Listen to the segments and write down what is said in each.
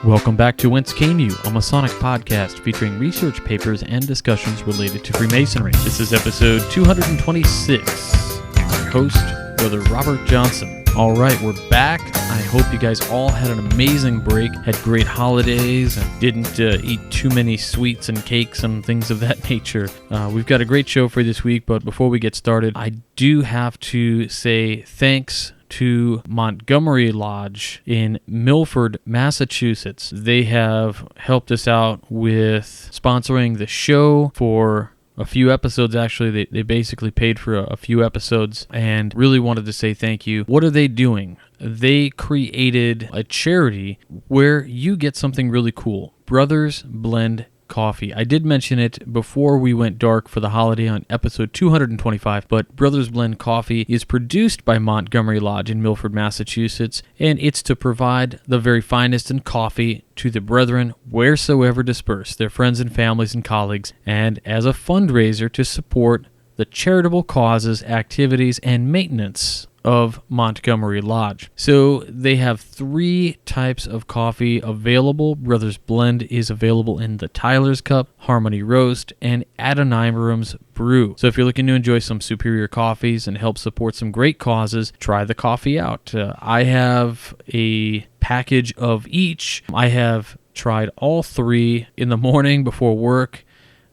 Welcome back to Whence, a Masonic podcast featuring research papers and discussions related to Freemasonry. This is episode 226. Our host, Brother Robert Johnson. All right, we're back. I hope you guys all had an amazing break, had great holidays, and didn't eat too many sweets and cakes and things of that nature. We've got a great show for you this week, but before we get started, I do have to say thanks to Montgomery Lodge in Milford, Massachusetts. They have helped us out with sponsoring the show for a few episodes. Actually, they basically paid for a few episodes and really wanted to say thank you. What are they doing? They created a charity where you get something really cool. Brothers Blend Coffee. I did mention it before we went dark for the holiday on episode 225, but Brothers Blend Coffee is produced by Montgomery Lodge in Milford, Massachusetts, and it's to provide the very finest in coffee to the brethren wheresoever dispersed, their friends and families and colleagues, and as a fundraiser to support the charitable causes, activities, and maintenance of Montgomery Lodge. So they have 3 types of coffee available. Brothers Blend is available in the Tyler's Cup, Harmony Roast, and Adoniram's Brew. So if you're looking to enjoy some superior coffees and help support some great causes, try the coffee out. I have a package of each. I have tried all 3 in the morning before work.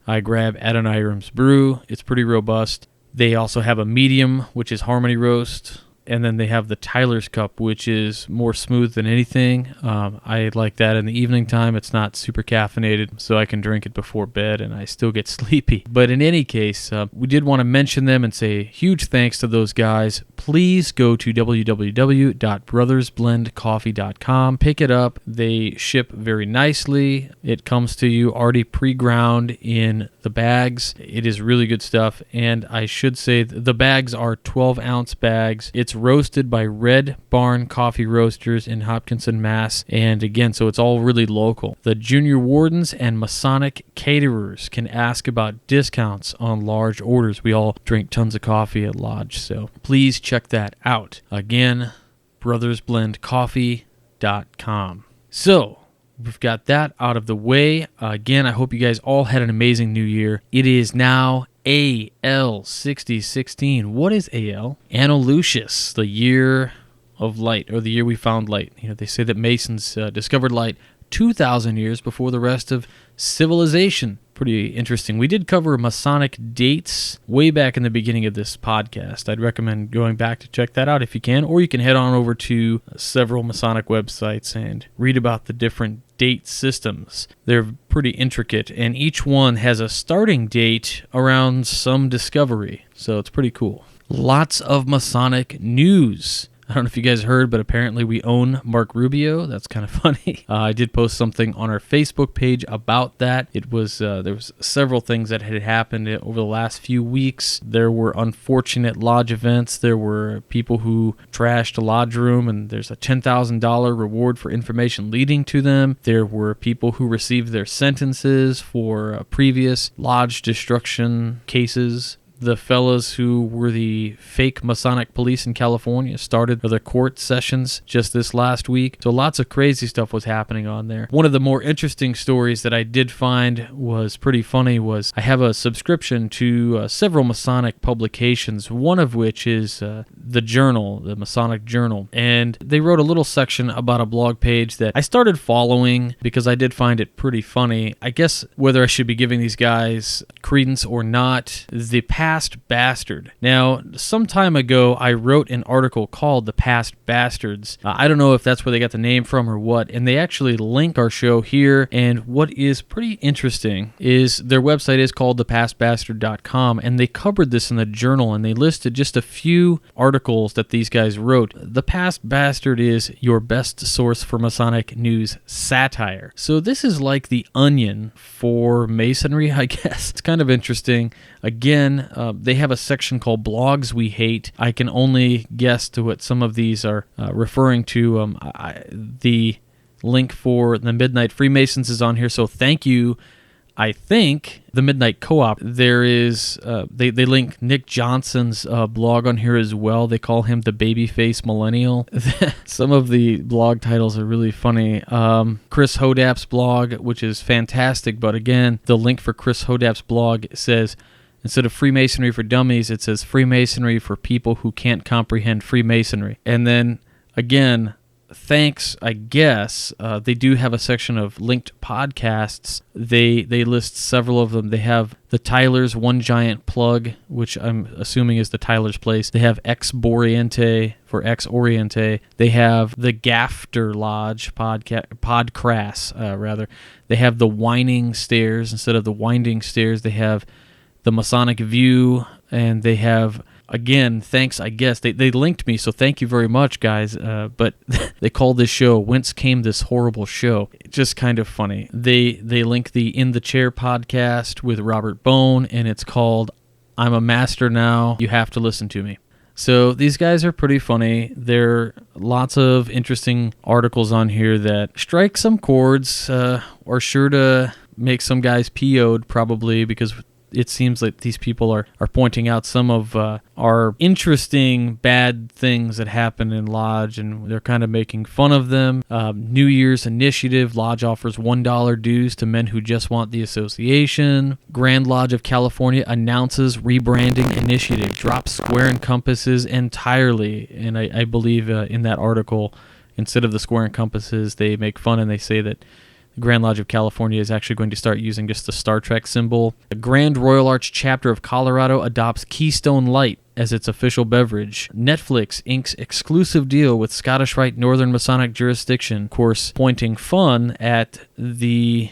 I grab Adoniram's Brew. It's pretty robust. They also have a medium, which is Harmony Roast, and then they have the Tyler's Cup, which is more smooth than anything. I like that in the evening time. It's not super caffeinated, so I can drink it before bed, and I still get sleepy. But in any case, we did want to mention them and say huge thanks to those guys. Please go to www.brothersblendcoffee.com. Pick it up. They ship very nicely. It comes to you already pre-ground in the bags. It is really good stuff, and I should say the bags are 12-ounce bags. It's roasted by Red Barn Coffee Roasters in Hopkinton, Mass. And again, so it's all really local. The junior wardens and Masonic caterers can ask about discounts on large orders. We all drink tons of coffee at Lodge, so please check that out. Again, brothersblendcoffee.com. So, we've got that out of the way. Again, I hope you guys all had an amazing new year. It is now AL 6016. What is AL? Anno Lucius, the year of light, or the year we found light. You know, they say that Masons discovered light 2,000 years before the rest of civilization. Pretty interesting. We did cover Masonic dates way back in the beginning of this podcast. I'd recommend going back to check that out if you can, or you can head on over to several Masonic websites and read about the different date systems. They're pretty intricate, and each one has a starting date around some discovery, so it's pretty cool. Lots of Masonic news. I don't know if you guys heard, but apparently we own Mark Rubio. That's kind of funny. I did post something on our Facebook page about that. It was there was several things that had happened over the last few weeks. There were unfortunate lodge events. There were people who trashed a lodge room, and there's a $10,000 reward for information leading to them. There were people who received their sentences for previous lodge destruction cases. The fellas who were the fake Masonic police in California started their court sessions just this last week. So lots of crazy stuff was happening on there. One of the more interesting stories that I did find was pretty funny was I have a subscription to several Masonic publications, one of which is the Journal, the Masonic Journal. And they wrote a little section about a blog page that I started following because I did find it pretty funny. I guess whether I should be giving these guys credence or not, the Past Bastard. Now, some time ago, I wrote an article called The Past Bastards. I don't know if that's where they got the name from or what, and they actually link our show here, and what is pretty interesting is their website is called thepastbastard.com, and they covered this in the Journal, and they listed just a few articles that these guys wrote. The Past Bastard is your best source for Masonic news satire. So this is like the Onion for Masonry, I guess. It's kind of interesting. Again, they have a section called Blogs We Hate. I can only guess to what some of these are referring to. The link for the Midnight Freemasons is on here, so thank you I think the Midnight Co-op, there is, they link Nick Johnson's blog on here as well. They call him the babyface millennial. Some of the blog titles are really funny. Chris Hodap's blog, which is fantastic, but again, the link for Chris Hodap's blog says, instead of Freemasonry for Dummies, it says Freemasonry for people who can't comprehend Freemasonry. And then, again, thanks, I guess, they do have a section of linked podcasts. They list several of them. They have the Tyler's One Giant Plug, which I'm assuming is the Tyler's Place. They have Ex Boriente for Ex Oriente. They have the Gafter Lodge Podcrass, rather. They have the Whining Stairs instead of the Winding Stairs. They have the Masonic View, and they have, again, thanks, I guess. They linked me, so thank you very much, guys. But they called this show, Whence Came This Horrible Show? Just kind of funny. They link the In the Chair podcast with Robert Bone, and it's called I'm a Master Now, You Have to Listen to Me. So these guys are pretty funny. There are lots of interesting articles on here that strike some chords, are sure to make some guys PO'd probably, because it seems like these people are pointing out some of our interesting bad things that happen in Lodge, and they're kind of making fun of them. New Year's initiative, Lodge offers $1 dues to men who just want the association. Grand Lodge of California announces rebranding initiative, drops square and compasses entirely. And I believe in that article, instead of the square and compasses, they make fun and they say that the Grand Lodge of California is actually going to start using just the Star Trek symbol. The Grand Royal Arch chapter of Colorado adopts Keystone Light as its official beverage. Netflix inks exclusive deal with Scottish Rite Northern Masonic jurisdiction. Of course, pointing fun at the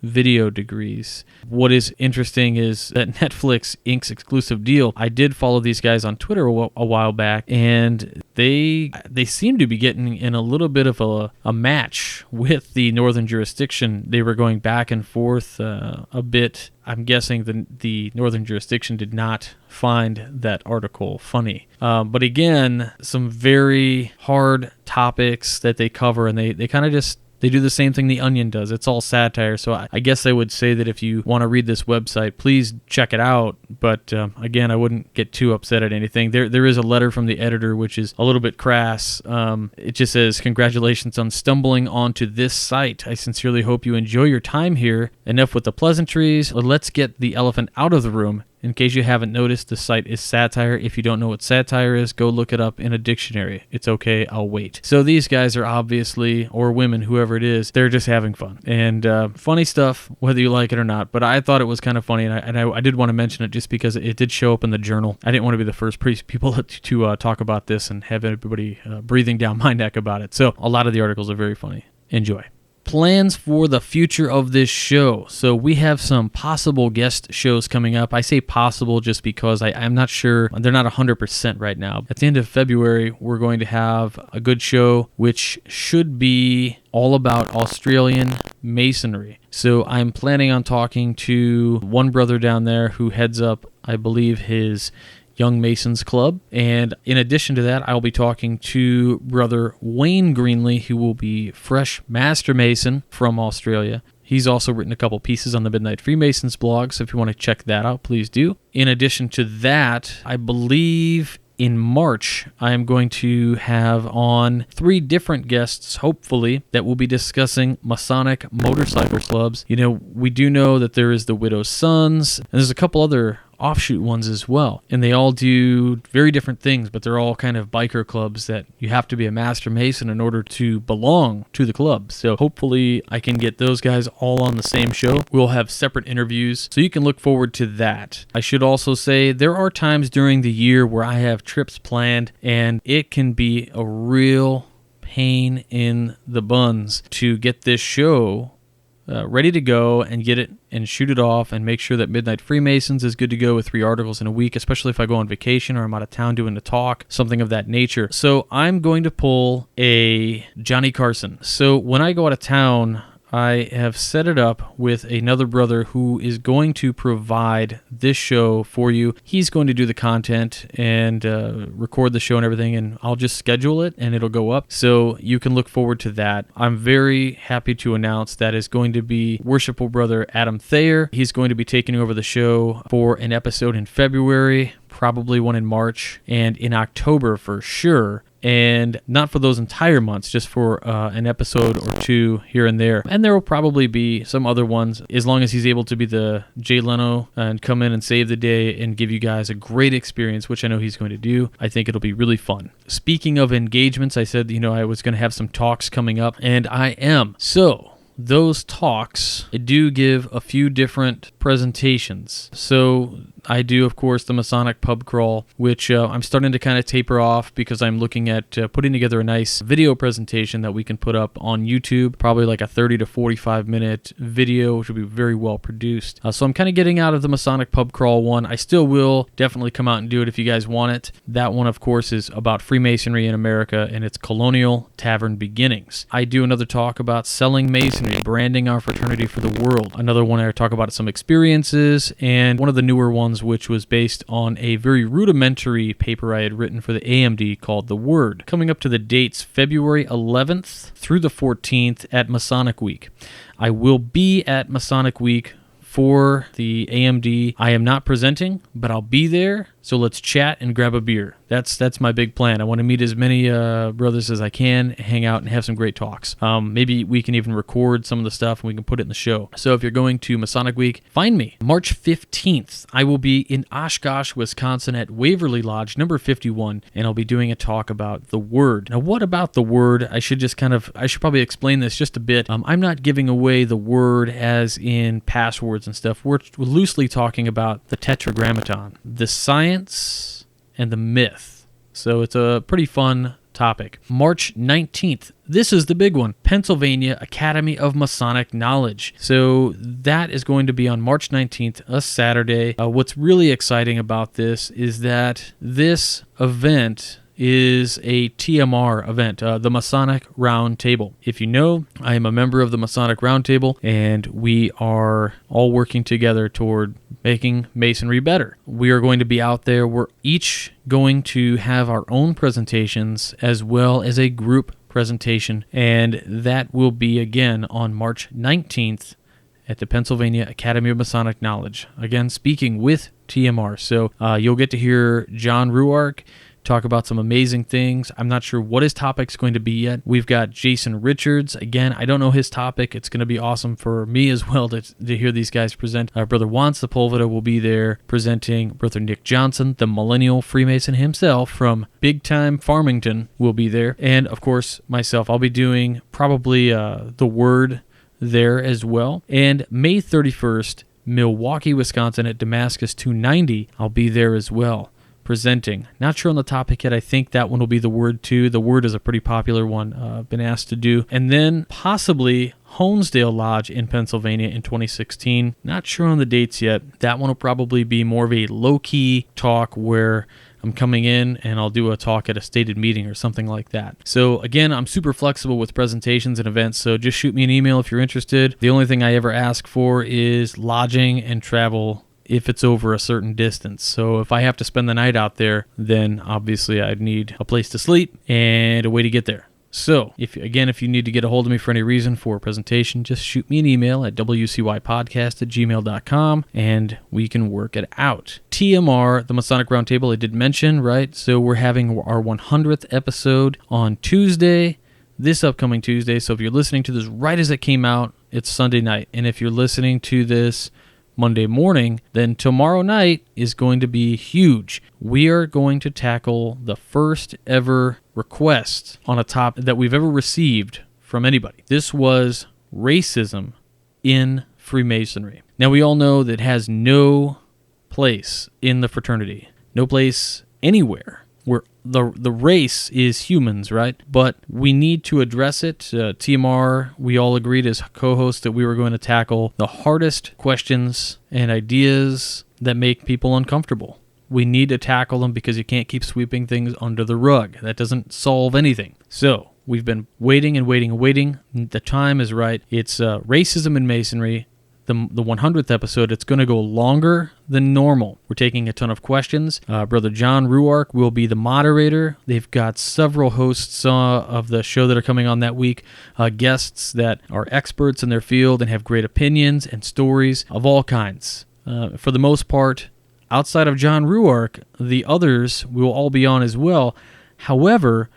video degrees. What is interesting is that Netflix inks exclusive deal. I did follow these guys on Twitter a while back, and they seem to be getting in a little bit of a match with the Northern jurisdiction. They were going back and forth a bit. I'm guessing the Northern jurisdiction did not find that article funny. But again, some very hard topics that they cover, and they kind of just they do the same thing The Onion does. It's all satire. So I guess I would say that if you want to read this website, please check it out. But again, I wouldn't get too upset at anything. There is a letter from the editor, which is a little bit crass. It just says, "Congratulations on stumbling onto this site. I sincerely hope you enjoy your time here. Enough with the pleasantries. Let's get the elephant out of the room. In case you haven't noticed, the site is satire. If you don't know what satire is, go look it up in a dictionary. It's okay, I'll wait." So these guys are obviously, or women, whoever it is, they're just having fun. And funny stuff, whether you like it or not. But I thought it was kind of funny, and I did want to mention it just because it did show up in the journal. I didn't want to be the first people to talk about this and have everybody breathing down my neck about it. So a lot of the articles are very funny. Enjoy. Plans for the future of this show. So we have some possible guest shows coming up. I say possible just because I'm not sure. They're not 100% right now. At the end of February, we're going to have a good show, which should be all about Australian Masonry. So I'm planning on talking to one brother down there who heads up, I believe, his Young Masons Club. And in addition to that, I'll be talking to Brother Wayne Greenlee, who will be fresh Master Mason from Australia. He's also written a couple pieces on the Midnight Freemasons blog, so if you want to check that out, please do. In addition to that, I believe in March, I am going to have on 3 different guests, hopefully, that will be discussing Masonic motorcycle clubs. You know, we do know that there is the Widow's Sons, and there's a couple other offshoot ones as well, and they all do very different things, but they're all kind of biker clubs that you have to be a Master Mason in order to belong to the club. So hopefully I can get those guys all on the same show. We'll have separate interviews, so you can look forward to that. I should also say there are times during the year where I have trips planned, and it can be a real pain in the buns to get this show ready to go and get it and shoot it off and make sure that Midnight Freemasons is good to go with 3 articles in a week, especially if I go on vacation or I'm out of town doing a talk, something of that nature. So I'm going to pull a Johnny Carson. So when I go out of town, I have set it up with another brother who is going to provide this show for you. He's going to do the content and record the show and everything, and I'll just schedule it and it'll go up. So you can look forward to that. I'm very happy to announce that is going to be Worshipful Brother Adam Thayer. He's going to be taking over the show for an episode in February, probably one in March, and in October for sure. And not for those entire months, just for an episode or two here and there. And there will probably be some other ones, as long as he's able to be the Jay Leno and come in and save the day and give you guys a great experience, which I know he's going to do. I think it'll be really fun. Speaking of engagements, I said, I was going to have some talks coming up, and I am. So those talks, I do give a few different presentations. So I do, of course, the Masonic pub crawl, which I'm starting to kind of taper off because I'm looking at putting together a nice video presentation that we can put up on YouTube, probably like a 30 to 45 minute video, which will be very well produced. So I'm kind of getting out of the Masonic pub crawl one. I still will definitely come out and do it if you guys want it. That one, of course, is about Freemasonry in America and its colonial tavern beginnings. I do another talk about selling Masonry, branding our fraternity for the world. Another one I talk about some experiences, and one of the newer ones, which was based on a very rudimentary paper I had written for the AMD called The Word, coming up to the dates February 11th through the 14th at Masonic Week. I will be at Masonic Week for the AMD. I am not presenting, but I'll be there, so let's chat and grab a beer. That's my big plan. I want to meet as many brothers as I can, hang out, and have some great talks. Maybe we can even record some of the stuff and we can put it in the show. So if you're going to Masonic Week, find me. March 15th, I will be in Oshkosh, Wisconsin at Waverly Lodge, number 51, and I'll be doing a talk about the Word. Now, what about the Word? I should probably explain this just a bit. I'm not giving away the Word as in passwords and stuff. We're loosely talking about the Tetragrammaton, the science and the myth. So it's a pretty fun topic. March 19th. This is the big one. Pennsylvania Academy of Masonic Knowledge. So that is going to be on March 19th, a Saturday. What's really exciting about this is that this event is a TMR event, the Masonic Round Table. If you know, I am a member of the Masonic Round Table, and we are all working together toward making Masonry better. We are going to be out there. We're each going to have our own presentations as well as a group presentation, and that will be again on March 19th at the Pennsylvania Academy of Masonic Knowledge. Again, speaking with TMR. So you'll get to hear John Ruark talk about some amazing things. I'm not sure what his topic's going to be yet. We've got Jason Richards. Again, I don't know his topic. It's going to be awesome for me as well to hear these guys present. Brother Whence will be there presenting. Brother Nick Johnson, the Millennial Freemason himself from Big Time Farmington, will be there. And, of course, myself. I'll be doing probably the Word there as well. And May 31st, Milwaukee, Wisconsin at Damascus 290, I'll be there as well, presenting. Not sure on the topic yet. I think that one will be the Word too. The Word is a pretty popular one I've been asked to do. And then possibly Honesdale Lodge in Pennsylvania in 2016. Not sure on the dates yet. That one will probably be more of a low-key talk where I'm coming in and I'll do a talk at a stated meeting or something like that. So again, I'm super flexible with presentations and events, so just shoot me an email if you're interested. The only thing I ever ask for is lodging and travel if it's over a certain distance. So if I have to spend the night out there, then obviously I'd need a place to sleep and a way to get there. So, if you need to get a hold of me for any reason for a presentation, just shoot me an email at wcypodcast@gmail.com and we can work it out. TMR, the Masonic Roundtable, I did mention, right? So we're having our 100th episode on Tuesday, this upcoming Tuesday. So if you're listening to this right as it came out, it's Sunday night. And if you're listening to this Monday morning, then tomorrow night is going to be huge. We are going to tackle the first ever request on a topic that we've ever received from anybody. This was racism in Freemasonry. Now, we all know that it has no place in the fraternity, no place anywhere where the race is humans, right? But we need to address it. TMR, we all agreed as co-hosts that we were going to tackle the hardest questions and ideas that make people uncomfortable. We need to tackle them because you can't keep sweeping things under the rug. That doesn't solve anything. So We've been waiting and waiting and waiting. The time is right. It's Racism in Masonry, the 100th episode. It's going to go longer than normal. We're taking a ton of questions. Brother John Ruark will be the moderator. They've got several hosts of the show that are coming on that week, guests that are experts in their field and have great opinions and stories of all kinds. For the most part, outside of John Ruark, the others will all be on as well. However,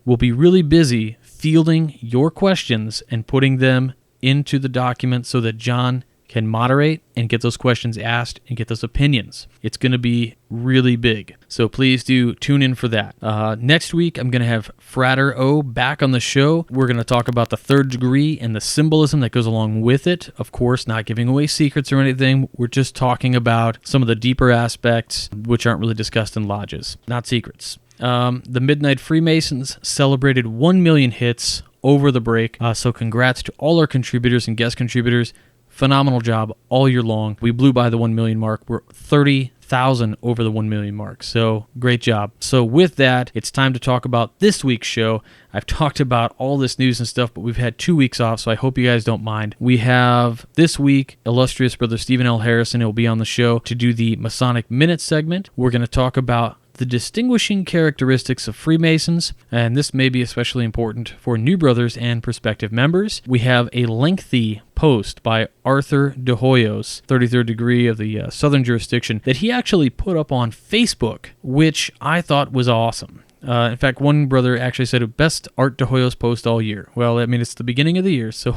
we'll be really busy fielding your questions and putting them into the document so that John can moderate and get those questions asked and get those opinions. It's going to be really big. So please do tune in for that. Next week, I'm going to have Frater O back on the show. We're going to talk about the third degree and the symbolism that goes along with it. Of course, not giving away secrets or anything. We're just talking about some of the deeper aspects which aren't really discussed in lodges. Not secrets. The Midnight Freemasons celebrated 1 million hits over the break. So congrats to all our contributors and guest contributors. Phenomenal job all year long. We blew by the 1 million mark. We're 30,000 over the 1 million mark. So great job. So with that, it's time to talk about this week's show. I've talked about all this news and stuff, but we've had 2 weeks off, so I hope you guys don't mind. We have this week, illustrious Brother Stephen L. Harrison. He'll be on the show to do the Masonic Minute segment. We're going to talk about the distinguishing characteristics of Freemasons, and this may be especially important for new brothers and prospective members. We have a lengthy post by Arthur De Hoyos, 33rd degree of the Southern Jurisdiction, that he actually put up on Facebook, which I thought was awesome. In fact, one brother actually said, best Art De Hoyos post all year. Well, I mean, it's the beginning of the year, so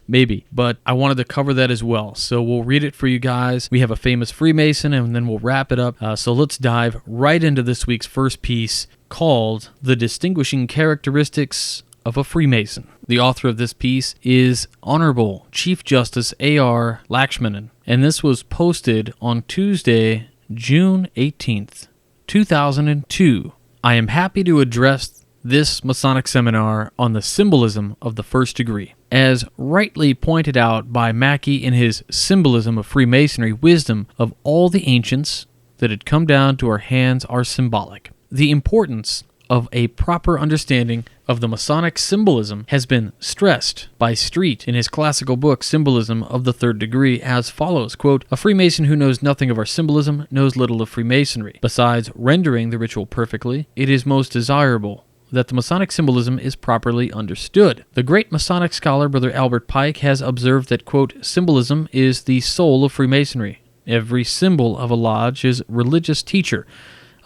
maybe. But I wanted to cover that as well. So we'll read it for you guys. We have a famous Freemason, and then we'll wrap it up. So let's dive right into this week's first piece called The Distinguishing Characteristics of a Freemason. The author of this piece is Honorable Chief Justice A.R. Lakshmanan, and this was posted on Tuesday, June 18th, 2002. I am happy to address this Masonic seminar on the symbolism of the first degree. As rightly pointed out by Mackey in his Symbolism of Freemasonry, wisdom of all the ancients that had come down to our hands are symbolic. The importance of a proper understanding of the Masonic symbolism has been stressed by Street in his classical book Symbolism of the Third Degree as follows, quote, a Freemason who knows nothing of our symbolism knows little of Freemasonry. Besides rendering the ritual perfectly, it is most desirable that the Masonic symbolism is properly understood. The great Masonic scholar, Brother Albert Pike, has observed that, quote, symbolism is the soul of Freemasonry. Every symbol of a lodge is religious teacher,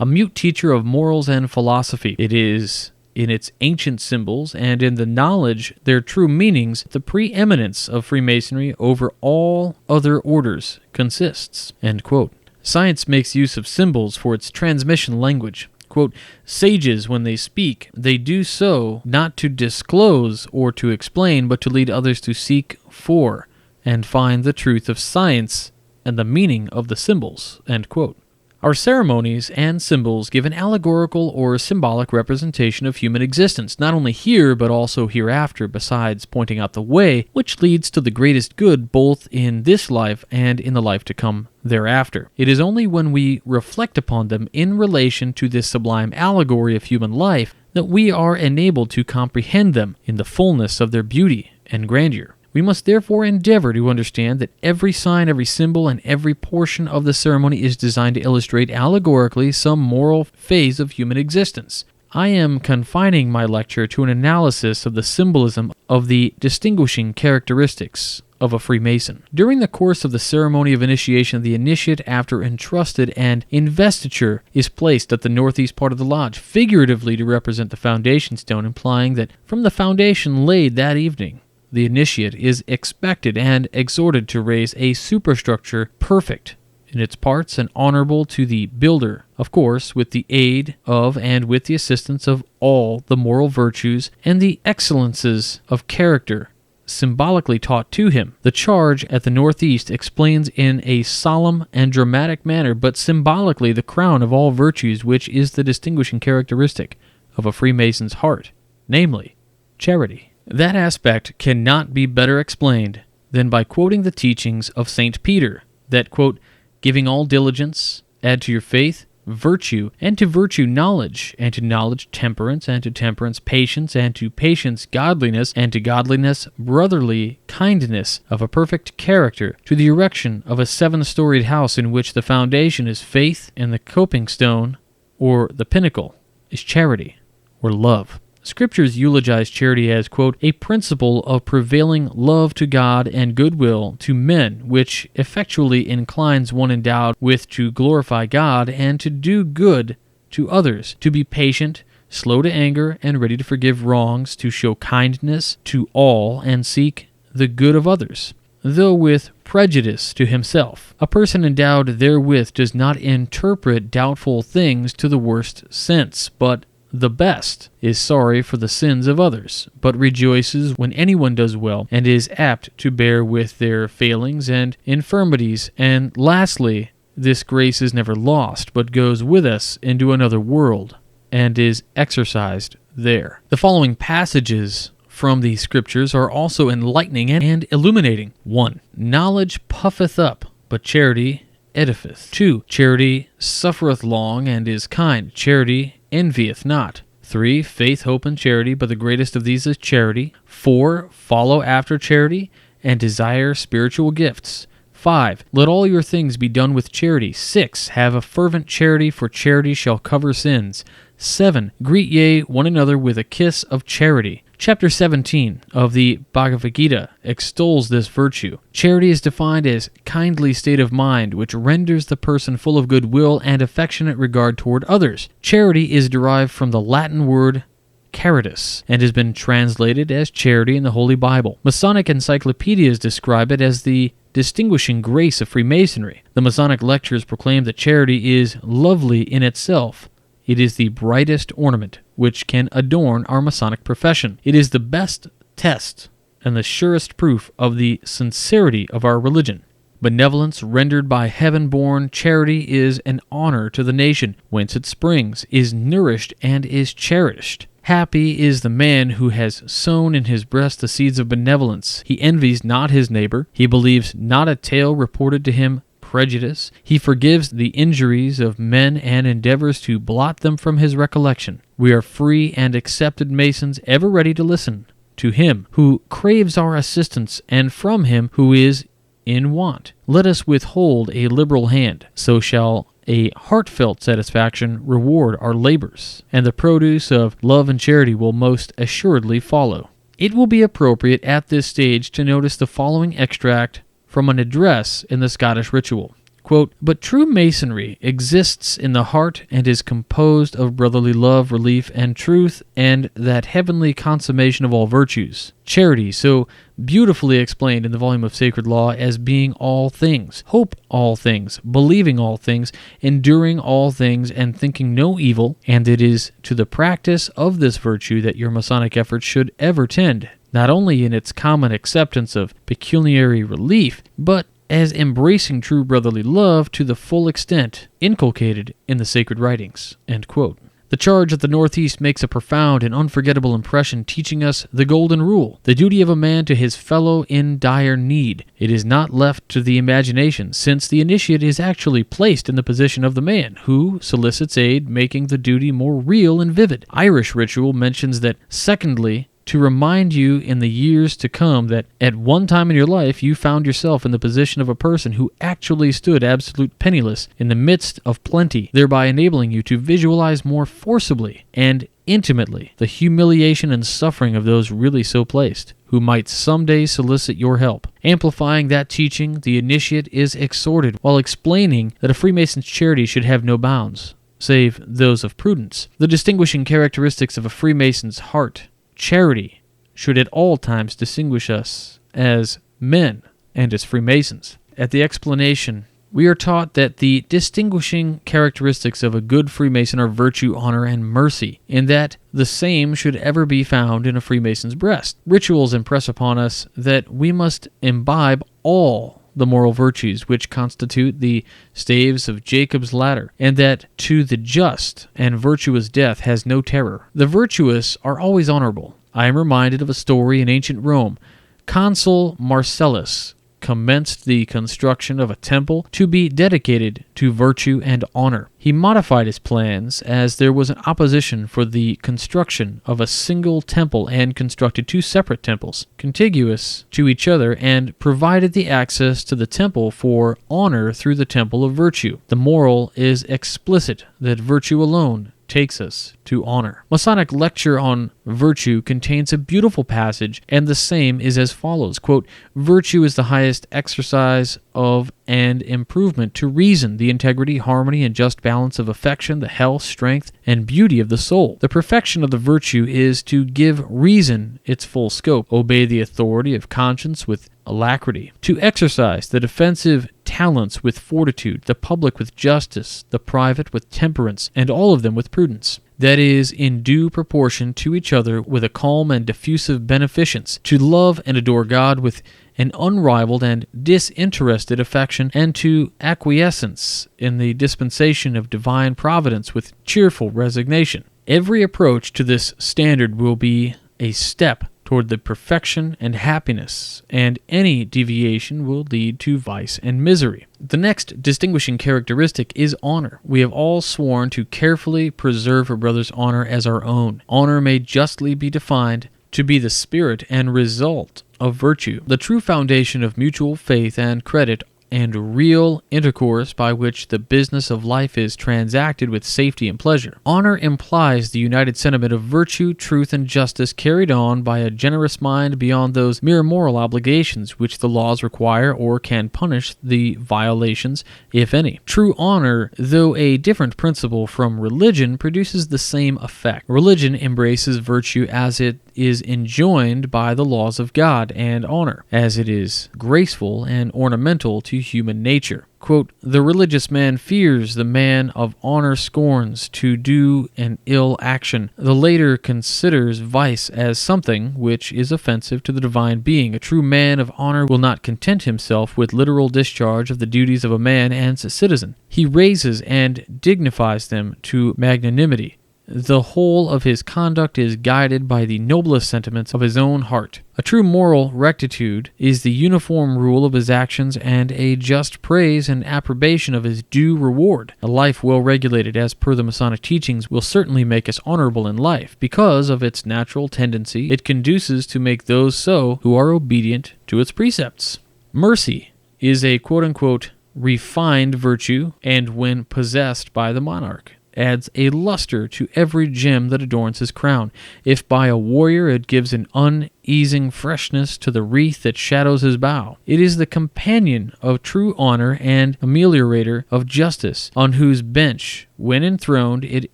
a mute teacher of morals and philosophy. It is in its ancient symbols and in the knowledge their true meanings, the preeminence of Freemasonry over all other orders consists. End quote. Science makes use of symbols for its transmission language. Quote, sages, when they speak, they do so not to disclose or to explain, but to lead others to seek for and find the truth of science and the meaning of the symbols. End quote. Our ceremonies and symbols give an allegorical or symbolic representation of human existence, not only here but also hereafter, besides pointing out the way which leads to the greatest good both in this life and in the life to come thereafter. It is only when we reflect upon them in relation to this sublime allegory of human life that we are enabled to comprehend them in the fullness of their beauty and grandeur. We must therefore endeavor to understand that every sign, every symbol, and every portion of the ceremony is designed to illustrate allegorically some moral phase of human existence. I am confining my lecture to an analysis of the symbolism of the distinguishing characteristics of a Freemason. During the course of the ceremony of initiation, the initiate, after entrusted and investiture, is placed at the northeast part of the lodge, figuratively to represent the foundation stone, implying that from the foundation laid that evening, the initiate is expected and exhorted to raise a superstructure perfect in its parts and honorable to the builder, of course, with the aid of and with the assistance of all the moral virtues and the excellences of character symbolically taught to him. The charge at the northeast explains in a solemn and dramatic manner, but symbolically, the crown of all virtues, which is the distinguishing characteristic of a Freemason's heart, namely, charity. That aspect cannot be better explained than by quoting the teachings of St. Peter, that, quote, giving all diligence, add to your faith virtue, and to virtue knowledge, and to knowledge temperance, and to temperance patience, and to patience godliness, and to godliness brotherly kindness of a perfect character, to the erection of a 7-storied house in which the foundation is faith, and the coping stone, or the pinnacle, is charity, or love. Scriptures eulogize charity as, quote, a principle of prevailing love to God and goodwill to men, which effectually inclines one endowed with to glorify God and to do good to others, to be patient, slow to anger, and ready to forgive wrongs, to show kindness to all, and seek the good of others, though with prejudice to himself. A person endowed therewith does not interpret doubtful things to the worst sense, but the best, is sorry for the sins of others, but rejoices when anyone does well, and is apt to bear with their failings and infirmities. And lastly, this grace is never lost, but goes with us into another world, and is exercised there. The following passages from these scriptures are also enlightening and illuminating. 1. Knowledge puffeth up, but charity edifieth. 2. Charity suffereth long, and is kind. Charity envieth not. 3. Faith, hope, and charity, but the greatest of these is charity. 4. Follow after charity, and desire spiritual gifts. 5. Let all your things be done with charity. 6. Have a fervent charity, for charity shall cover sins. 7. Greet ye one another with a kiss of charity. Chapter 17 of the Bhagavad Gita extols this virtue. Charity is defined as kindly state of mind, which renders the person full of goodwill and affectionate regard toward others. Charity is derived from the Latin word caritas, and has been translated as charity in the Holy Bible. Masonic encyclopedias describe it as the distinguishing grace of Freemasonry. The Masonic lectures proclaim that charity is lovely in itself. It is the brightest ornament which can adorn our Masonic profession. It is the best test and the surest proof of the sincerity of our religion. Benevolence rendered by heaven-born charity is an honor to the nation, whence it springs, is nourished, and is cherished. Happy is the man who has sown in his breast the seeds of benevolence. He envies not his neighbor. He believes not a tale reported to him prejudice. He forgives the injuries of men and endeavors to blot them from his recollection. We are free and accepted Masons, ever ready to listen to him who craves our assistance, and from him who is in want. Let us withhold a liberal hand, so shall a heartfelt satisfaction reward our labors, and the produce of love and charity will most assuredly follow. It will be appropriate at this stage to notice the following extract from an address in the Scottish ritual. Quote, but true Masonry exists in the heart and is composed of brotherly love, relief, and truth, and that heavenly consummation of all virtues. Charity, so beautifully explained in the volume of Sacred Law as being all things, hope all things, believing all things, enduring all things, and thinking no evil, and it is to the practice of this virtue that your Masonic efforts should ever tend, not only in its common acceptance of pecuniary relief, but as embracing true brotherly love to the full extent inculcated in the sacred writings. End quote. The charge at the Northeast makes a profound and unforgettable impression, teaching us the golden rule, the duty of a man to his fellow in dire need. It is not left to the imagination, since the initiate is actually placed in the position of the man who solicits aid, making the duty more real and vivid. Irish ritual mentions that, secondly, to remind you in the years to come that at one time in your life you found yourself in the position of a person who actually stood absolute penniless in the midst of plenty, thereby enabling you to visualize more forcibly and intimately the humiliation and suffering of those really so placed, who might someday solicit your help. Amplifying that teaching, the initiate is exhorted while explaining that a Freemason's charity should have no bounds, save those of prudence. The distinguishing characteristics of a Freemason's heart, charity, should at all times distinguish us as men and as Freemasons. At the explanation, we are taught that the distinguishing characteristics of a good Freemason are virtue, honor, and mercy, and that the same should ever be found in a Freemason's breast. Rituals impress upon us that we must imbibe all the moral virtues which constitute the staves of Jacob's ladder, and that to the just and virtuous death has no terror. The virtuous are always honorable. I am reminded of a story in ancient Rome. Consul Marcellus commenced the construction of a temple to be dedicated to virtue and honor. He modified his plans as there was an opposition for the construction of a single temple and constructed 2 separate temples, contiguous to each other, and provided the access to the temple for honor through the temple of virtue. The moral is explicit that virtue alone takes us to honor. Masonic lecture on virtue contains a beautiful passage, and the same is as follows, quote, "Virtue is the highest exercise of and improvement to reason, the integrity, harmony, and just balance of affection, the health, strength, and beauty of the soul. The perfection of the virtue is to give reason its full scope, obey the authority of conscience with alacrity, to exercise the defensive talents with fortitude, the public with justice, the private with temperance, and all of them with prudence. That is, in due proportion to each other with a calm and diffusive beneficence, to love and adore God with an unrivaled and disinterested affection, and to acquiescence in the dispensation of divine providence with cheerful resignation. Every approach to this standard will be a step toward the perfection and happiness, and any deviation will lead to vice and misery. The next distinguishing characteristic is honor. We have all sworn to carefully preserve a brother's honor as our own. Honor may justly be defined to be the spirit and result of virtue, the true foundation of mutual faith and credit, and real intercourse by which the business of life is transacted with safety and pleasure. Honor implies the united sentiment of virtue, truth, and justice carried on by a generous mind beyond those mere moral obligations which the laws require or can punish the violations, if any. True honor, though a different principle from religion, produces the same effect. Religion embraces virtue as it is enjoined by the laws of God, and honor as it is graceful and ornamental to human nature. Quote, "The religious man fears, the man of honor scorns to do an ill action. The later considers vice as something which is offensive to the divine being. A true man of honor will not content himself with literal discharge of the duties of a man and a citizen. He raises and dignifies them to magnanimity. The whole of his conduct is guided by the noblest sentiments of his own heart. A true moral rectitude is the uniform rule of his actions and a just praise and approbation of his due reward. A life well regulated as per the Masonic teachings will certainly make us honorable in life. Because of its natural tendency, it conduces to make those so who are obedient to its precepts. Mercy is a quote-unquote refined virtue, and when possessed by the monarch, adds a luster to every gem that adorns his crown. If by a warrior, it gives an uneasing freshness to the wreath that shadows his bow. It is the companion of true honor and ameliorator of justice, on whose bench, when enthroned, it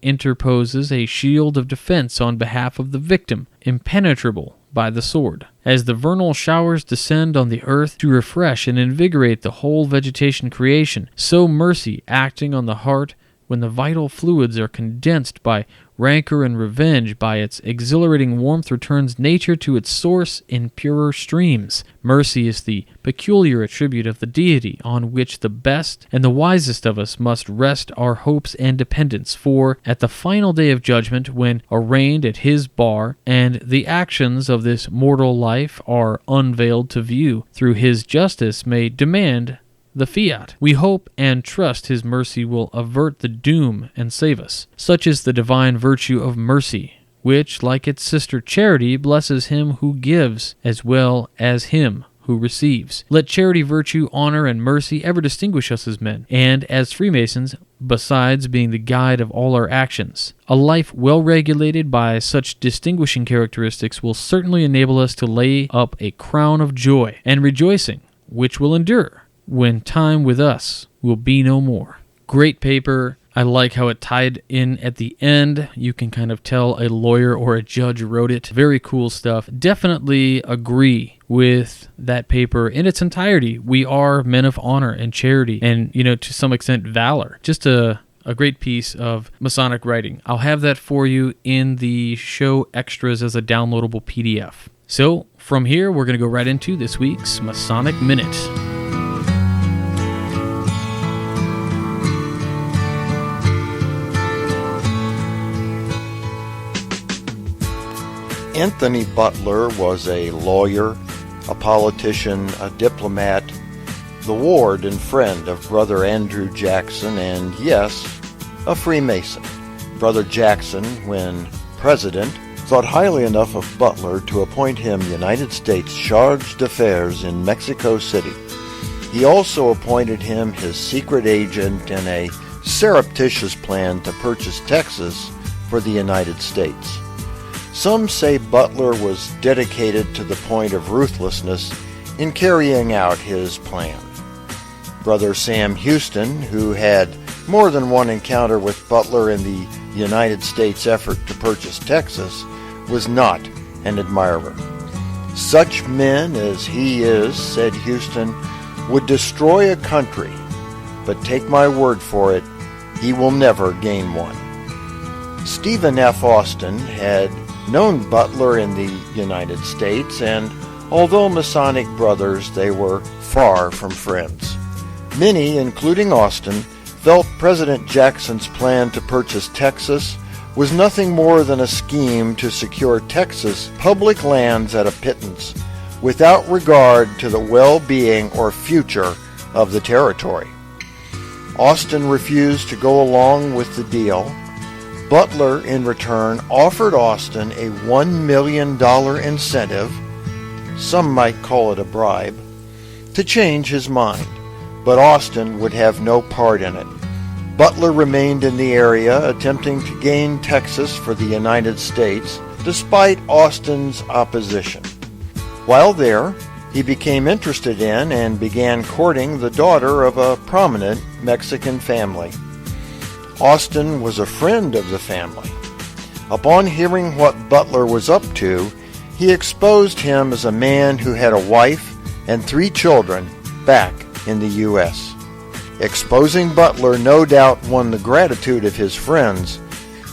interposes a shield of defense on behalf of the victim, impenetrable by the sword. As the vernal showers descend on the earth to refresh and invigorate the whole vegetation creation, so mercy, acting on the heart, when the vital fluids are condensed by rancor and revenge, by its exhilarating warmth returns nature to its source in purer streams. Mercy is the peculiar attribute of the deity on which the best and the wisest of us must rest our hopes and dependence, for at the final day of judgment, when arraigned at his bar, and the actions of this mortal life are unveiled to view, through his justice may demand the fiat. We hope and trust his mercy will avert the doom and save us. Such is the divine virtue of mercy, which, like its sister charity, blesses him who gives as well as him who receives. Let charity, virtue, honor, and mercy ever distinguish us as men, and as Freemasons, besides being the guide of all our actions. A life well regulated by such distinguishing characteristics will certainly enable us to lay up a crown of joy and rejoicing, which will endure when time with us will be no more. Great paper. I like how it tied in at the end. You can kind of tell a lawyer or a judge wrote it. Very cool stuff. Definitely agree with that paper in its entirety. We are men of honor and charity and, to some extent, valor. Just a great piece of Masonic writing. I'll have that for you in the show extras as a downloadable PDF. So from here, we're going to go right into this week's Masonic Minute. Anthony Butler was a lawyer a politician, a diplomat, the ward and friend of Brother Andrew Jackson, and yes, a Freemason. Brother Jackson, when president, thought highly enough of Butler to appoint him United States Charge d'Affaires in Mexico City. He also appointed him his secret agent in a surreptitious plan to purchase Texas for the United States. Some say Butler was dedicated to the point of ruthlessness in carrying out his plan. Brother Sam Houston, who had more than one encounter with Butler in the United States effort to purchase Texas, was not an admirer. Such men as he is, said Houston, would destroy a country, but take my word for it, he will never gain one. Stephen F. Austin had known Butler in the United States, and although Masonic brothers, they were far from friends. Many, including Austin, felt President Jackson's plan to purchase Texas was nothing more than a scheme to secure Texas public lands at a pittance without regard to the well-being or future of the territory. Austin refused to go along with the deal. Butler, in return, offered Austin a $1 million incentive, some might call it a bribe, to change his mind, but Austin would have no part in it. Butler remained in the area, attempting to gain Texas for the United States, despite Austin's opposition. While there, he became interested in and began courting the daughter of a prominent Mexican family. Austin was a friend of the family. Upon hearing what Butler was up to, he exposed him as a man who had a wife and 3 children back in the U.S. Exposing Butler no doubt won the gratitude of his friends,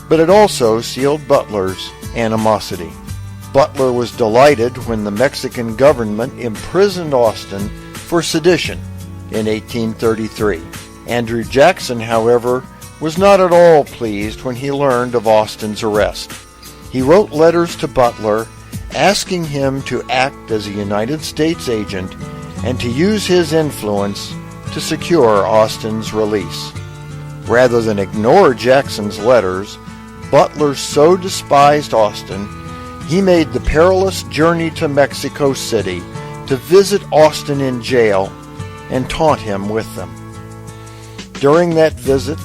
but it also sealed Butler's animosity. Butler was delighted when the Mexican government imprisoned Austin for sedition in 1833. Andrew Jackson, however, was not at all pleased when he learned of Austin's arrest. He wrote letters to Butler asking him to act as a United States agent and to use his influence to secure Austin's release. Rather than ignore Jackson's letters, Butler so despised Austin, he made the perilous journey to Mexico City to visit Austin in jail and taunt him with them. During that visit,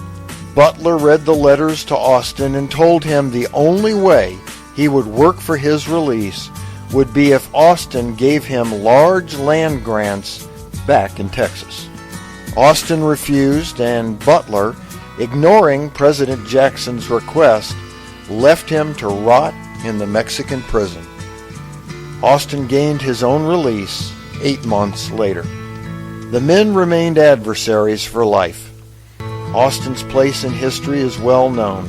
Butler read the letters to Austin and told him the only way he would work for his release would be if Austin gave him large land grants back in Texas. Austin refused, and Butler, ignoring President Jackson's request, left him to rot in the Mexican prison. Austin gained his own release 8 months later. The men remained adversaries for life. Austin's place in history is well known.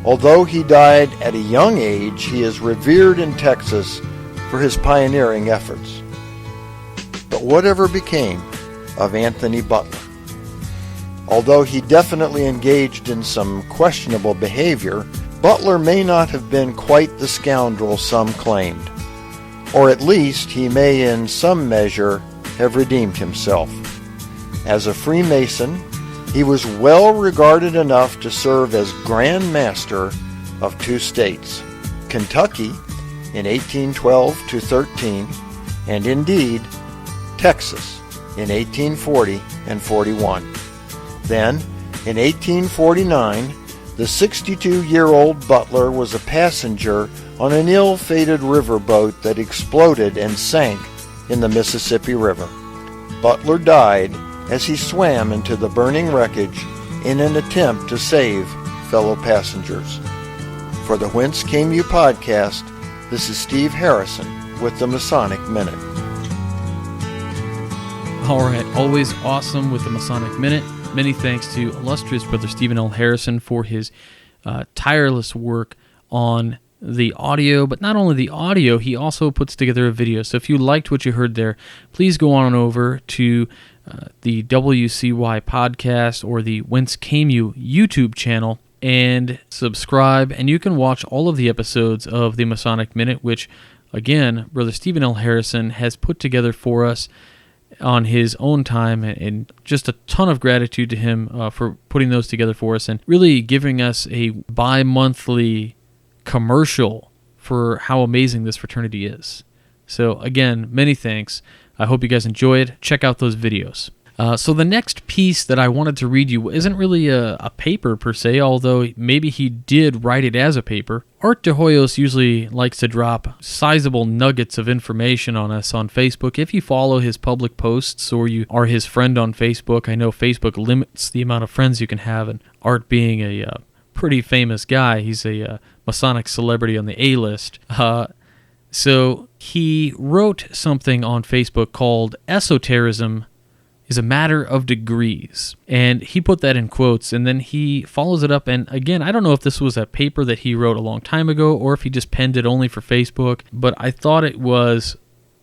Although he died at a young age, he is revered in Texas for his pioneering efforts. But whatever became of Anthony Butler? Although he definitely engaged in some questionable behavior, Butler may not have been quite the scoundrel some claimed. Or at least he may in some measure have redeemed himself. As a Freemason, he was well regarded enough to serve as Grand Master of 2 states, Kentucky in 1812-13, and indeed Texas in 1840 and 41. Then, in 1849, the 62-year-old Butler was a passenger on an ill-fated riverboat that exploded and sank in the Mississippi River. Butler died as he swam into the burning wreckage in an attempt to save fellow passengers. For the Whence Came You podcast, this is Steve Harrison with the Masonic Minute. All right, always awesome with the Masonic Minute. Many thanks to illustrious Brother Stephen L. Harrison for his tireless work on the audio, but not only the audio, he also puts together a video. So if you liked what you heard there, please go on over to the WCY podcast or the Whence Came You YouTube channel and subscribe, and you can watch all of the episodes of the Masonic Minute, which again, Brother Stephen L. Harrison has put together for us on his own time, and just a ton of gratitude to him for putting those together for us and really giving us a bi-monthly commercial for how amazing this fraternity is. So again, many thanks. I hope you guys enjoy it. Check out those videos. So the next piece that I wanted to read you isn't really a paper per se, although maybe he did write it as a paper. Art de Hoyos usually likes to drop sizable nuggets of information on us on Facebook. If you follow his public posts or you are his friend on Facebook, I know Facebook limits the amount of friends you can have, and Art being a pretty famous guy, he's a Masonic celebrity on the A-list. So he wrote something on Facebook called Esotericism is a matter of degrees. And he put that in quotes, and then he follows it up. And again, I don't know if this was a paper that he wrote a long time ago or if he just penned it only for Facebook, but I thought it was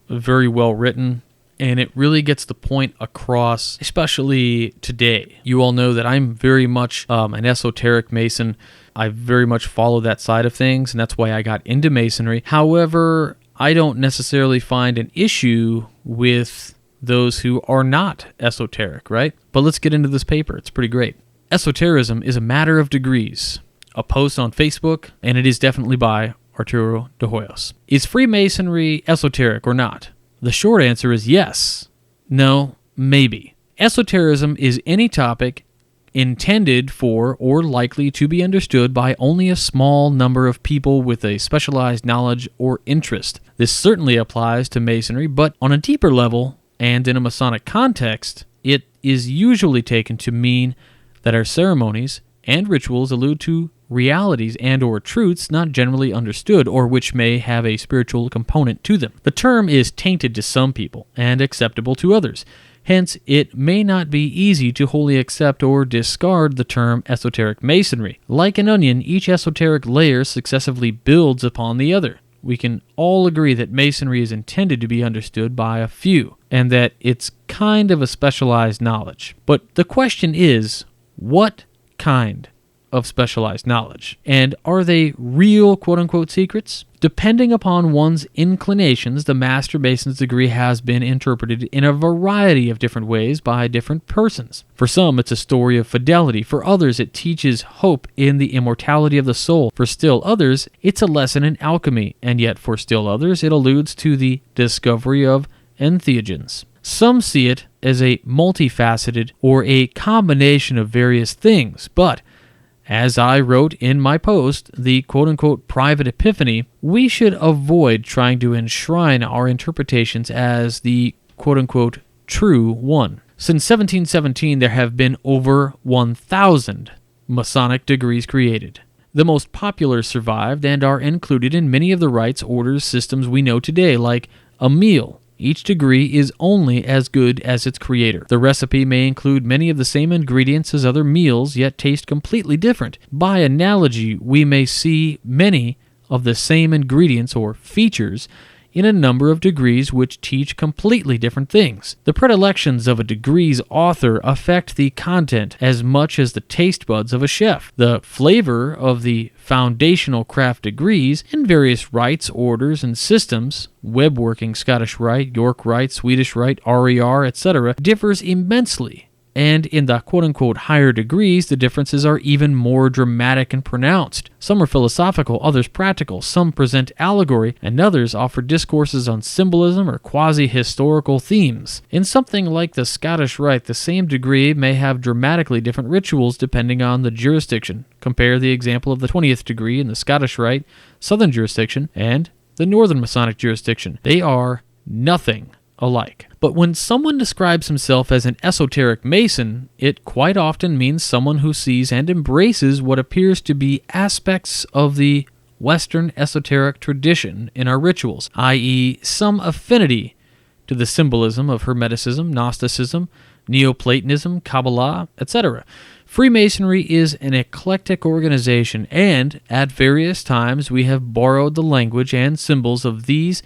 very well written, and it really gets the point across, especially today. You all know that I'm very much an esoteric Mason. I very much follow that side of things, and that's why I got into Masonry. However, I don't necessarily find an issue with those who are not esoteric, right? But let's get into this paper. It's pretty great. Esotericism is a matter of degrees. A post on Facebook, and it is definitely by Arturo de Hoyos. Is Freemasonry esoteric or not? The short answer is yes, no, maybe. Esotericism is any topic intended for or likely to be understood by only a small number of people with a specialized knowledge or interest. This certainly applies to Masonry, but on a deeper level, and in a Masonic context, it is usually taken to mean that our ceremonies and rituals allude to realities and or truths not generally understood or which may have a spiritual component to them. The term is tainted to some people and acceptable to others. Hence, it may not be easy to wholly accept or discard the term esoteric Masonry. Like an onion, each esoteric layer successively builds upon the other. We can all agree that Masonry is intended to be understood by a few, and that it's kind of a specialized knowledge. But the question is, what kind of specialized knowledge? And are they real quote-unquote secrets? Depending upon one's inclinations, the Master Mason's degree has been interpreted in a variety of different ways by different persons. For some, it's a story of fidelity. For others, it teaches hope in the immortality of the soul. For still others, it's a lesson in alchemy. And yet, for still others, it alludes to the discovery of entheogens. Some see it as a multifaceted or a combination of various things, but as I wrote in my post, the quote-unquote private epiphany, we should avoid trying to enshrine our interpretations as the quote-unquote true one. Since 1717, there have been over 1,000 Masonic degrees created. The most popular survived and are included in many of the rites, orders, systems we know today, like a meal. Each degree is only as good as its creator. The recipe may include many of the same ingredients as other meals, yet taste completely different. By analogy, we may see many of the same ingredients or features in a number of degrees which teach completely different things. The predilections of a degree's author affect the content as much as the taste buds of a chef. The flavor of the foundational craft degrees in various rites, orders, and systems, web-working Scottish Rite, York Rite, Swedish Rite, RER, etc., differs immensely. And in the quote-unquote higher degrees, the differences are even more dramatic and pronounced. Some are philosophical, others practical, some present allegory, and others offer discourses on symbolism or quasi-historical themes. In something like the Scottish Rite, the same degree may have dramatically different rituals depending on the jurisdiction. Compare the example of the 20th degree in the Scottish Rite, Southern jurisdiction, and the Northern Masonic jurisdiction. They are nothing alike. But when someone describes himself as an esoteric Mason, it quite often means someone who sees and embraces what appears to be aspects of the Western esoteric tradition in our rituals, i.e., some affinity to the symbolism of Hermeticism, Gnosticism, Neoplatonism, Kabbalah, etc. Freemasonry is an eclectic organization, and at various times we have borrowed the language and symbols of these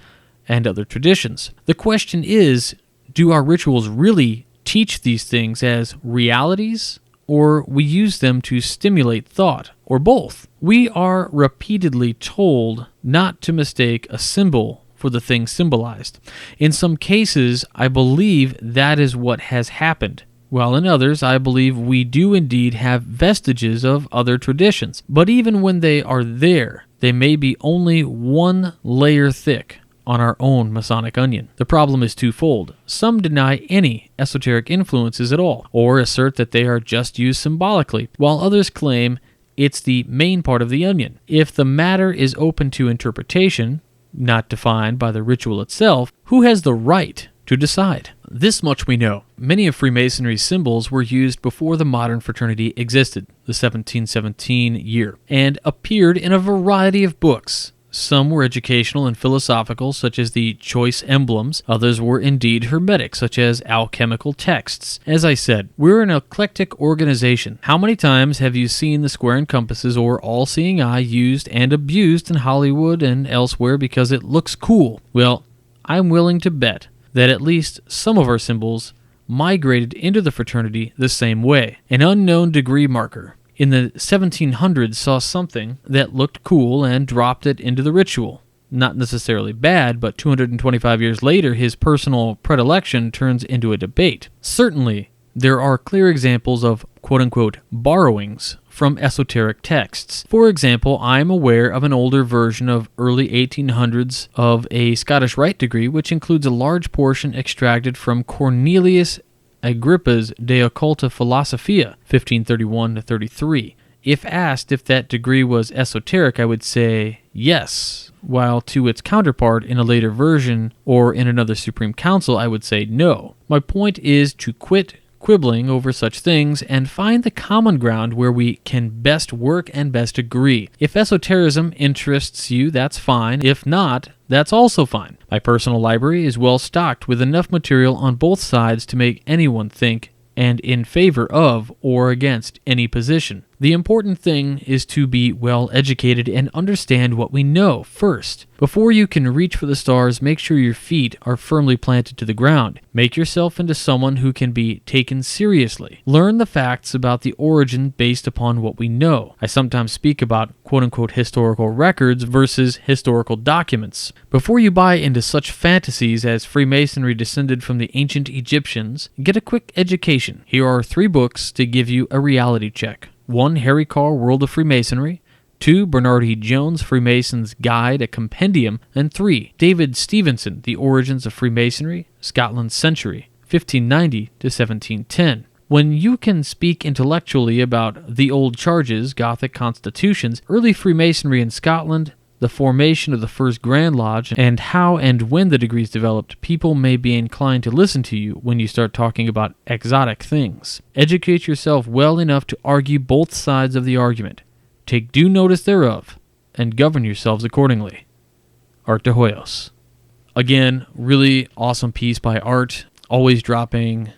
and other traditions. The question is, do our rituals really teach these things as realities, or we use them to stimulate thought, or both? We are repeatedly told not to mistake a symbol for the thing symbolized. In some cases, I believe that is what has happened, while in others, I believe we do indeed have vestiges of other traditions. But even when they are there, they may be only one layer thick on our own Masonic onion. The problem is twofold. Some deny any esoteric influences at all, or assert that they are just used symbolically, while others claim it's the main part of the onion. If the matter is open to interpretation, not defined by the ritual itself, who has the right to decide? This much we know. Many of Freemasonry's symbols were used before the modern fraternity existed, the 1717 year, and appeared in a variety of books. Some were educational and philosophical, such as the choice emblems. Others were indeed hermetic, such as alchemical texts. As I said, we're an eclectic organization. How many times have you seen the square and compasses or all-seeing eye used and abused in Hollywood and elsewhere because it looks cool? Well, I'm willing to bet that at least some of our symbols migrated into the fraternity the same way. An unknown degree marker in the 1700s saw something that looked cool and dropped it into the ritual. Not necessarily bad, but 225 years later, his personal predilection turns into a debate. Certainly, there are clear examples of quote-unquote borrowings from esoteric texts. For example, I am aware of an older version of early 1800s of a Scottish Rite degree, which includes a large portion extracted from Cornelius Agrippa's De Occulta Philosophia, 1531-33. If asked if that degree was esoteric, I would say yes, while to its counterpart in a later version or in another Supreme Council, I would say no. My point is to quit quibbling over such things and find the common ground where we can best work and best agree. If esotericism interests you, that's fine. If not, that's also fine. My personal library is well stocked with enough material on both sides to make anyone think and in favor of or against any position. The important thing is to be well educated and understand what we know first. Before you can reach for the stars, make sure your feet are firmly planted to the ground. Make yourself into someone who can be taken seriously. Learn the facts about the origin based upon what we know. I sometimes speak about quote-unquote historical records versus historical documents. Before you buy into such fantasies as Freemasonry descended from the ancient Egyptians, get a quick education. Here are 3 books to give you a reality check. 1. Harry Carr, World of Freemasonry. 2. Bernard E. Jones, Freemason's Guide, a Compendium. And 3. David Stevenson, The Origins of Freemasonry, Scotland's Century, 1590 to 1710. When you can speak intellectually about the old charges, Gothic constitutions, early Freemasonry in Scotland, the formation of the first Grand Lodge, and how and when the degrees developed, people may be inclined to listen to you when you start talking about exotic things. Educate yourself well enough to argue both sides of the argument. Take due notice thereof, and govern yourselves accordingly. Art de Hoyos. Again, really awesome piece by Art, always dropping,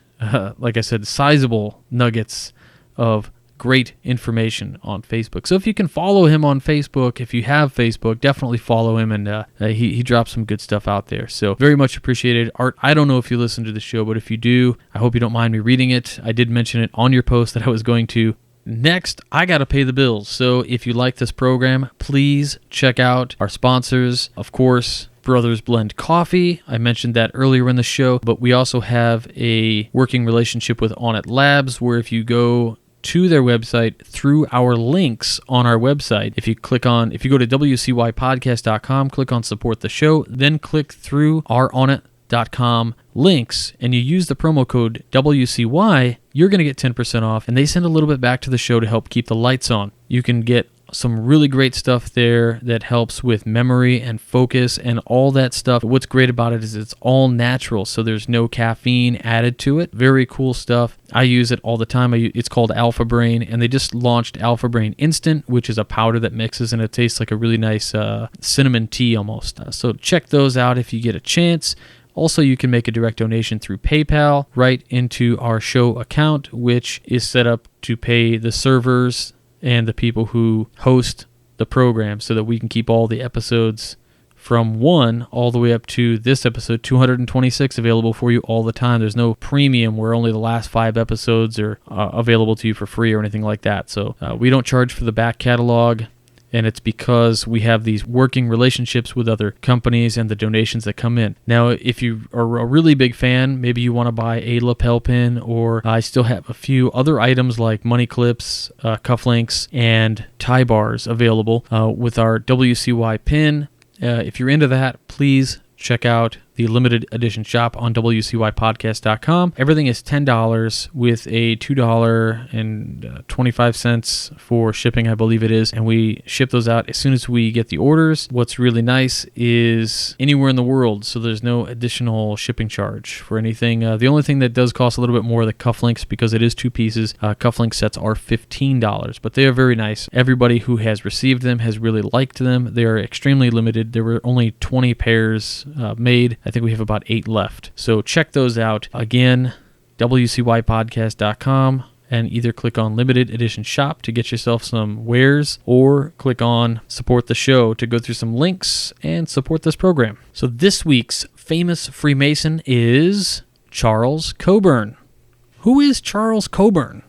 like I said, sizable nuggets of great information on Facebook. So if you can follow him on Facebook, if you have Facebook, definitely follow him, and he drops some good stuff out there. So very much appreciated. Art, I don't know if you listen to the show, but if you do, I hope you don't mind me reading it. I did mention it on your post that I was going to. Next, I got to pay the bills. So if you like this program, please check out our sponsors. Of course, Brothers Blend Coffee. I mentioned that earlier in the show, but we also have a working relationship with On It Labs, where if you go to their website through our links on our website. If you go to wcypodcast.com, click on support the show, then click through our onit.com links, and you use the promo code WCY, you're going to get 10% off, and they send a little bit back to the show to help keep the lights on. You can get some really great stuff there that helps with memory and focus and all that stuff. What's great about it is it's all natural, so there's no caffeine added to it. Very cool stuff. I use it all the time. It's called Alpha Brain, and they just launched Alpha Brain Instant, which is a powder that mixes, and it tastes like a really nice cinnamon tea almost. So check those out if you get a chance. Also, you can make a direct donation through PayPal right into our show account, which is set up to pay the servers and the people who host the program so that we can keep all the episodes from 1 all the way up to this episode 226 available for you all the time. There's no premium where only the last 5 episodes are available to you for free or anything like that. So we don't charge for the back catalog. And it's because we have these working relationships with other companies and the donations that come in. Now, if you are a really big fan, maybe you want to buy a lapel pin, or I still have a few other items like money clips, cufflinks, and tie bars available with our WCY pin. If you're into that, please check out the limited edition shop on WCYpodcast.com. Everything is $10 with a $2.25 for shipping, I believe it is, and we ship those out as soon as we get the orders. What's really nice is anywhere in the world, so there's no additional shipping charge for anything. The only thing that does cost a little bit more are the cufflinks, because it is 2 pieces. Cufflink sets are $15, but they are very nice. Everybody who has received them has really liked them. They are extremely limited. There were only 20 pairs made. I think we have about 8 left. So check those out. Again, WCYpodcast.com, and either click on Limited Edition Shop to get yourself some wares, or click on Support the Show to go through some links and support this program. So this week's famous Freemason is Charles Coburn. Who is Charles Coburn?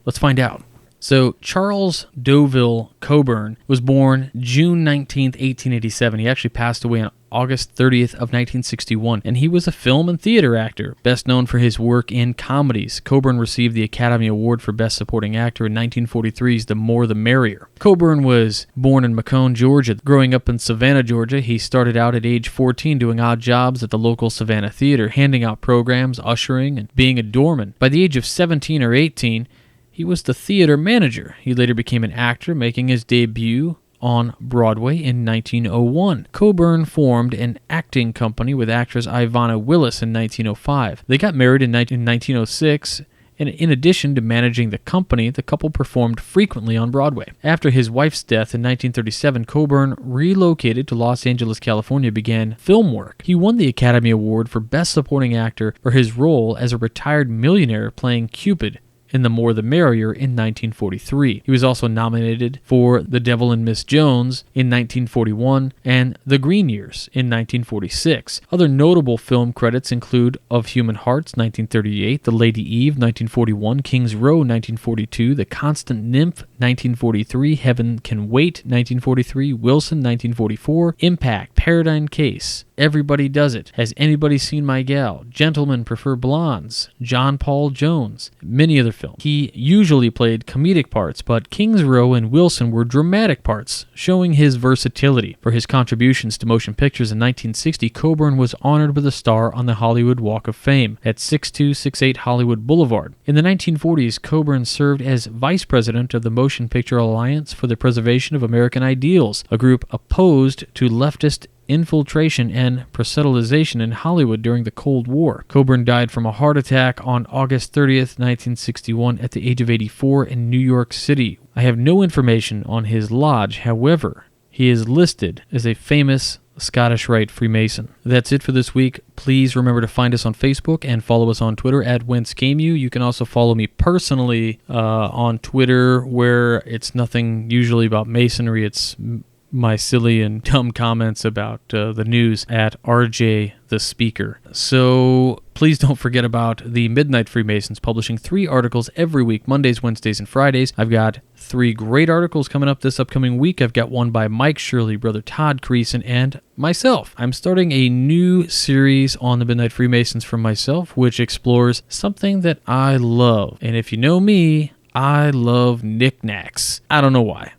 Let's find out. So Charles Deauville Coburn was born June 19th, 1887. He actually passed away on August 30th of 1961, and he was a film and theater actor, best known for his work in comedies. Coburn received the Academy Award for Best Supporting Actor in 1943's The More the Merrier. Coburn was born in Macomb, Georgia. Growing up in Savannah, Georgia, he started out at age 14 doing odd jobs at the local Savannah Theater, handing out programs, ushering, and being a doorman. By the age of 17 or 18, he was the theater manager. He later became an actor, making his debut on Broadway in 1901. Coburn formed an acting company with actress Ivana Willis in 1905. They got married in 1906, and in addition to managing the company, the couple performed frequently on Broadway. After his wife's death in 1937, Coburn relocated to Los Angeles, California, began film work. He won the Academy Award for Best Supporting Actor for his role as a retired millionaire playing Cupid in The More the Merrier in 1943. He was also nominated for The Devil and Miss Jones in 1941 and The Green Years in 1946. Other notable film credits include Of Human Hearts, 1938, The Lady Eve, 1941, King's Row, 1942, The Constant Nymph, 1943, Heaven Can Wait, 1943, Wilson, 1944, Impact, Paradigm Case, Everybody Does It, Has Anybody Seen My Gal, Gentlemen Prefer Blondes, John Paul Jones, many other films. He usually played comedic parts, but King's Row and Wilson were dramatic parts, showing his versatility. For his contributions to motion pictures in 1960, Coburn was honored with a star on the Hollywood Walk of Fame at 6268 Hollywood Boulevard. In the 1940s, Coburn served as vice president of the Motion Picture Alliance for the Preservation of American Ideals, a group opposed to leftist infiltration and proselytization in Hollywood during the Cold War. Coburn died from a heart attack on August 30th, 1961 at the age of 84 in New York City. I have no information on his lodge, however, he is listed as a famous Scottish Rite Freemason. That's it for this week. Please remember to find us on Facebook and follow us on Twitter at Whence. You can also follow me personally on Twitter, where it's nothing usually about Masonry. It's my silly and dumb comments about the news at RJ the Speaker. So please don't forget about the Midnight Freemasons, publishing 3 articles every week, Mondays, Wednesdays, and Fridays. I've got 3 great articles coming up this upcoming week. I've got one by Mike Shirley, Brother Todd Creason, and myself. I'm starting a new series on the Midnight Freemasons for myself, which explores something that I love. And if you know me, I love knickknacks. I don't know why.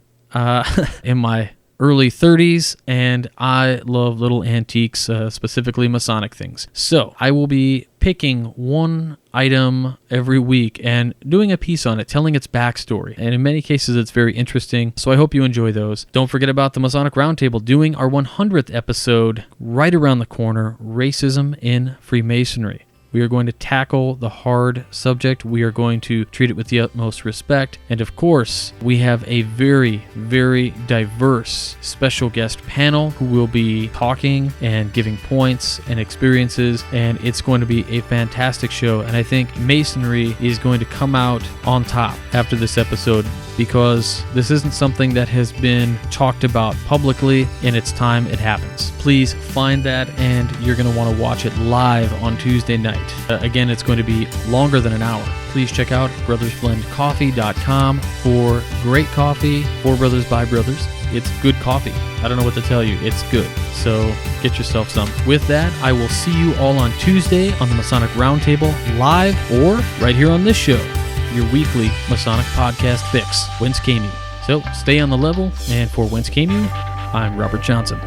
In my early 30s, and I love little antiques, specifically Masonic things. So I will be picking one item every week and doing a piece on it, telling its backstory. And in many cases, it's very interesting. So I hope you enjoy those. Don't forget about the Masonic Roundtable, doing our 100th episode right around the corner, Racism in Freemasonry. We are going to tackle the hard subject. We are going to treat it with the utmost respect. And of course, we have a very, very diverse special guest panel who will be talking and giving points and experiences. And it's going to be a fantastic show. And I think Masonry is going to come out on top after this episode, because this isn't something that has been talked about publicly. In its time, it happens. Please find that, and you're going to want to watch it live on Tuesday night. Again, it's going to be longer than an hour. Please check out brothersblendcoffee.com for great coffee, for brothers by brothers. It's good coffee. I don't know what to tell you. It's good. So get yourself some. With that, I will see you all on Tuesday on the Masonic Roundtable, live or right here on this show, your weekly Masonic podcast fix. Whence came you? So stay on the level, and for Whence came you, I'm Robert Johnson.